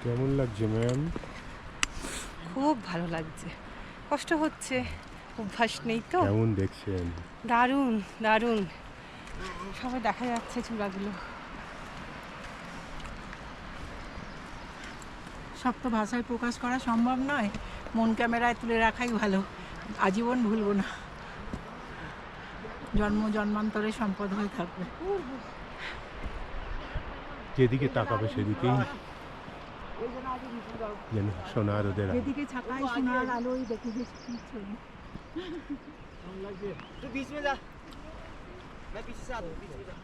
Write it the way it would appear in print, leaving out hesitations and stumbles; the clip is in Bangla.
কেমন লাগছে ম্যাম? খুব ভালো লাগছে, কষ্ট হচ্ছে, অভ্যাস নেই তো। কেমন দেখছেন? দারুণ দারুণ, সবাই দেখা যাচ্ছে চূড়াগুলো। সব তো ভাষায় প্রকাশ করা সম্ভব নয়, মন ক্যামেরায় তুলে রাখাই ভালো, আজীবন ভুলবো না, জন্ম জন্মান্তরে সম্পদ হয়ে থাকবে। যেদিকে তাকাবে সেদিকেই যেন সোনার ওদের যেদিকে ছাকায় সোনার আলোয় দেখে গেছি ছবি। तो बीच में जा, मैं पीछे से आता हूँ, बीच में जा।